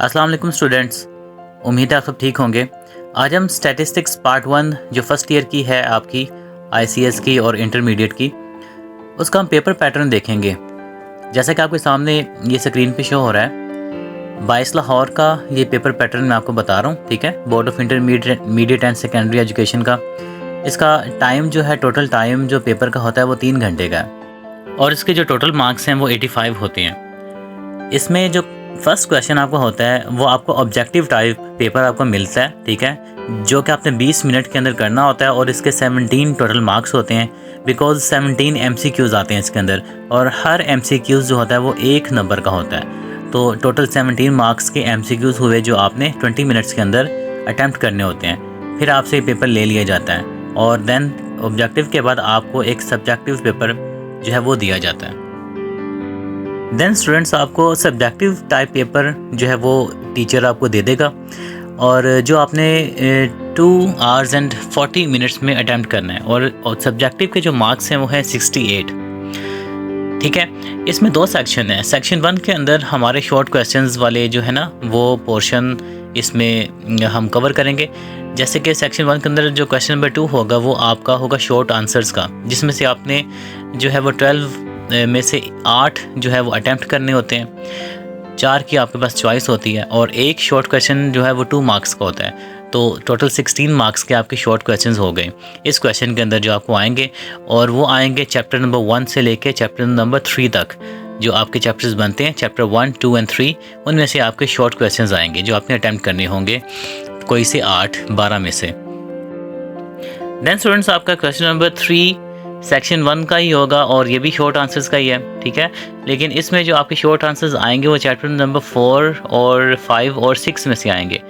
अस्सलाम वालेकुम स्टूडेंट्स, उम्मीद है आप सब ठीक होंगे। आज हम स्टैटिस्टिक्स पार्ट 1 जो फर्स्ट ईयर की है आपकी आईसीएस की और इंटरमीडिएट की, उसका हम पेपर पैटर्न देखेंगे। जैसा कि आपके सामने ये स्क्रीन पे शो हो रहा है, 22 लाहौर का ये पेपर पैटर्न मैं आपको बता रहा हूँ, ठीक है। Board of intermediate and secondary education का इसका टाइम जो है, टोटल टाइम जो पेपर का होता है वो 3 घंटे का है और इसके जो टोटल मार्क्स हैं वो 85 होते हैं। इसमें जो फर्स्ट क्वेश्चन आपका होता है वो आपको ऑब्जेक्टिव टाइप पेपर आपको मिलता है, ठीक है, जो कि आपने 20 मिनट के अंदर करना होता है और इसके 17 टोटल मार्क्स होते हैं, बिकॉज 17 MCQs आते हैं इसके अंदर और हर MCQs जो होता है वो 1 नंबर का होता है। तो टोटल 17 मार्क्स के MCQs हुए जो आपने 20 मिनट्स के अंदर अटैम्प्ट करने होते हैं। फिर आपसे पेपर ले लिया जाता है और देन ऑब्जेक्टिव के बाद आपको एक सब्जेक्टिव पेपर जो है वो दिया जाता है। देन स्टूडेंट्स, आपको सब्जेक्टिव टाइप पेपर जो है वो टीचर आपको दे देगा और जो आपने 2 hours and 40 minutes में अटैम्प्ट करना है और सब्जेक्टिव के जो मार्क्स हैं वो है 68, ठीक है। इसमें 2 सेक्शन है। सेक्शन 1 के अंदर हमारे शॉर्ट क्वेश्चंस वाले जो है ना वो पोर्शन इसमें हम कवर करेंगे। जैसे कि सेक्शन 1 के अंदर जो क्वेश्चन नंबर 2 होगा वो आपका होगा शॉर्ट आंसर्स का, जिसमें से आपने जो है वो 12 में से 8 जो है वो अटैम्प्ट करने होते हैं, 4 की आपके पास चॉइस होती है और एक शॉर्ट क्वेश्चन जो है वो 2 मार्क्स का होता है। तो टोटल 16 मार्क्स के आपके शॉर्ट क्वेश्चंस हो गए इस क्वेश्चन के अंदर जो आपको आएंगे, और वो आएंगे चैप्टर नंबर 1 से लेके चैप्टर नंबर 3 तक। जो आपके चैप्टर्स बनते हैं चैप्टर 1, 2 और 3, उनमें से आपके शॉर्ट क्वेश्चंस आएंगे जो आपने अटैम्प्ट करने होंगे, कोई से 8, 12 में से। देन स्टूडेंट्स, आपका क्वेश्चन नंबर 3 सेक्शन 1 का ही होगा और ये भी शॉर्ट आंसर्स का ही है, ठीक है। लेकिन इसमें जो आपके शॉर्ट आंसर्स आएंगे वो चैप्टर नंबर 4 और 5 और 6 में से आएंगे,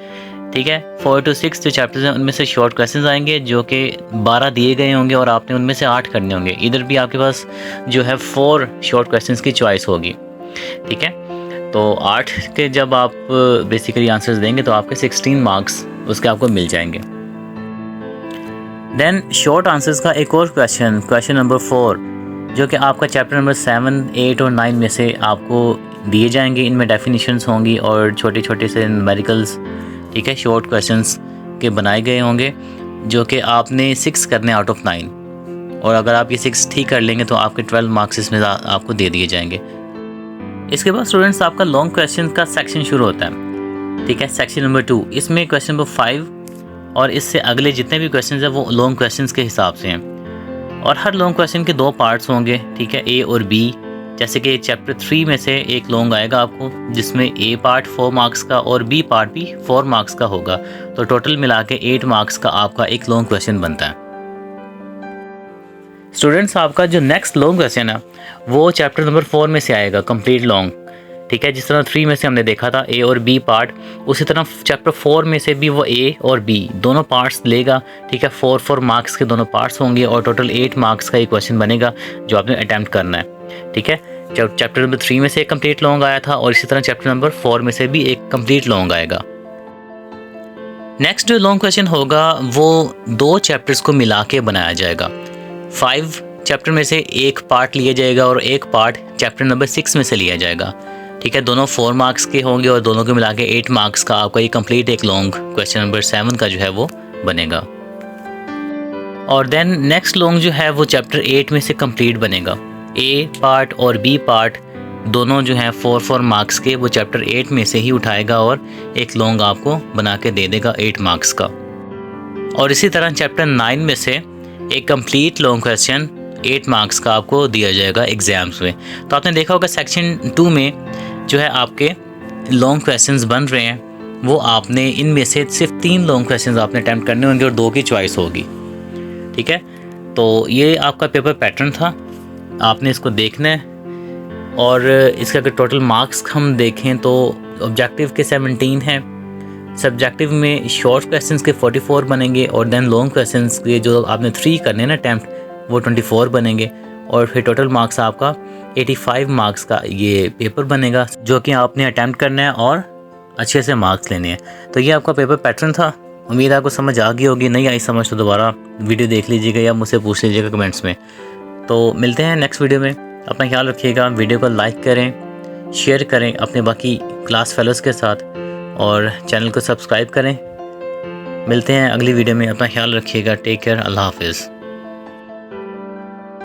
ठीक है। 4 to 6 जो चैप्टर्स हैं उनमें से शॉर्ट क्वेश्चंस आएंगे जो कि 12 दिए गए होंगे और आपने उनमें से 8 करने होंगे। इधर भी आपके पास जो है 4 शॉर्ट क्वेश्चंस की चॉइस होगी, ठीक है। तो 8 के जब आप बेसिकली आंसर्स देंगे तो आपके 16 मार्क्स उसके आपको मिल जाएंगे। देन शॉर्ट आंसर्स का एक और क्वेश्चन नंबर 4, जो कि आपका चैप्टर नंबर 7, 8 और 9 में से आपको दिए जाएंगे। इनमें डेफिनेशंस होंगी और छोटे छोटे से न्यूमेरिकल्स, ठीक है, शॉर्ट क्वेश्चंस के बनाए गए होंगे जो कि आपने 6 करने आउट ऑफ 9, और अगर आप ये 6 ठीक कर लेंगे तो आपके 12 मार्क्स इसमें आपको दे दिए जाएंगे। इसके बाद स्टूडेंट्स आपका लॉन्ग क्वेश्चन का सेक्शन शुरू होता है, ठीक है, सेक्शन नंबर 2। इसमें क्वेश्चन नंबर 5 और इससे अगले जितने भी क्वेश्चंस हैं वो लॉन्ग क्वेश्चंस के हिसाब से हैं और हर लॉन्ग क्वेश्चन के 2 पार्ट्स होंगे, ठीक है, ए और बी। जैसे कि चैप्टर 3 में से एक लॉन्ग आएगा आपको जिसमें ए पार्ट 4 मार्क्स का और बी पार्ट भी 4 मार्क्स का होगा। तो टोटल मिला के 8 मार्क्स का आपका एक लॉन्ग क्वेश्चन बनता है। स्टूडेंट्स, आपका जो नेक्स्ट लॉन्ग क्वेश्चन है वो चैप्टर नंबर 4 में से आएगा, कंप्लीट लॉन्ग, ठीक है। जिस तरह 3 में से हमने देखा था ए और बी पार्ट, उसी तरह चैप्टर 4 में से भी वो ए और बी दोनों पार्ट्स लेगा, ठीक है। 4 मार्क्स के दोनों पार्ट्स होंगे और टोटल 8 मार्क्स का एक क्वेश्चन बनेगा जो आपने अटैम्प्ट करना है, ठीक है। चैप्टर नंबर 3 में से एक कंप्लीट लॉन्ग आया था और इसी तरह चैप्टर नंबर 4 में से भी एक कंप्लीट लॉन्ग आएगा। नेक्स्ट जो लॉन्ग क्वेश्चन होगा वो 2 चैप्टर्स को मिला के बनाया जाएगा। 5 चैप्टर में से एक पार्ट लिया जाएगा और एक पार्ट चैप्टर नंबर 6 में से लिया जाएगा, ठीक है। दोनों 4 मार्क्स के होंगे और दोनों को मिला के 8 मार्क्स का आपका ये कंप्लीट एक लॉन्ग क्वेश्चन नंबर 7 का जो है वो बनेगा। और देन नेक्स्ट लॉन्ग जो है वो चैप्टर 8 में से कंप्लीट बनेगा। ए पार्ट और बी पार्ट दोनों जो हैं 4 मार्क्स के, वो चैप्टर 8 में से ही उठाएगा और एक लॉन्ग आपको बना के दे देगा 8 मार्क्स का। और इसी तरह चैप्टर 9 में से एक कंप्लीट लॉन्ग क्वेश्चन 8 मार्क्स का आपको दिया जाएगा एग्जाम्स में। तो आपने देखा होगा सेक्शन 2 में जो है आपके लॉन्ग क्वेश्चंस बन रहे हैं, वो आपने इनमें से सिर्फ 3 लॉन्ग क्वेश्चंस आपने अटैम्प्ट करने होंगे और 2 की चॉइस होगी, ठीक है। तो ये आपका पेपर पैटर्न था, आपने इसको देखना है। और इसके अगर टोटल मार्क्स हम देखें तो ऑब्जेक्टिव के 17 हैं, सब्जेक्टिव में शॉर्ट क्वेश्चंस के 44 बनेंगे और देन लॉन्ग क्वेश्चंस के जो आपने 3 करने ना अटैम्प्ट, वो 24 बनेंगे और फिर टोटल मार्क्स आपका 85 मार्क्स का ये पेपर बनेगा जो कि आपने अटैम्प्ट करना है और अच्छे से मार्क्स लेने हैं। तो ये आपका पेपर पैटर्न था। उम्मीद आपको समझ आ गई होगी, नहीं आई समझ तो दोबारा वीडियो देख लीजिएगा या मुझसे पूछ लीजिएगा कमेंट्स में। तो मिलते हैं नेक्स्ट वीडियो में। अपना ख्याल रखिएगा, वीडियो को लाइक करें, शेयर करें अपने बाकी क्लास फेलोज़ के साथ। और चैनल को सब्सक्राइब करें। मिलते हैं अगली वीडियो में, अपना ख्याल रखिएगा। टेक केयर, अल्लाह हाफिज़।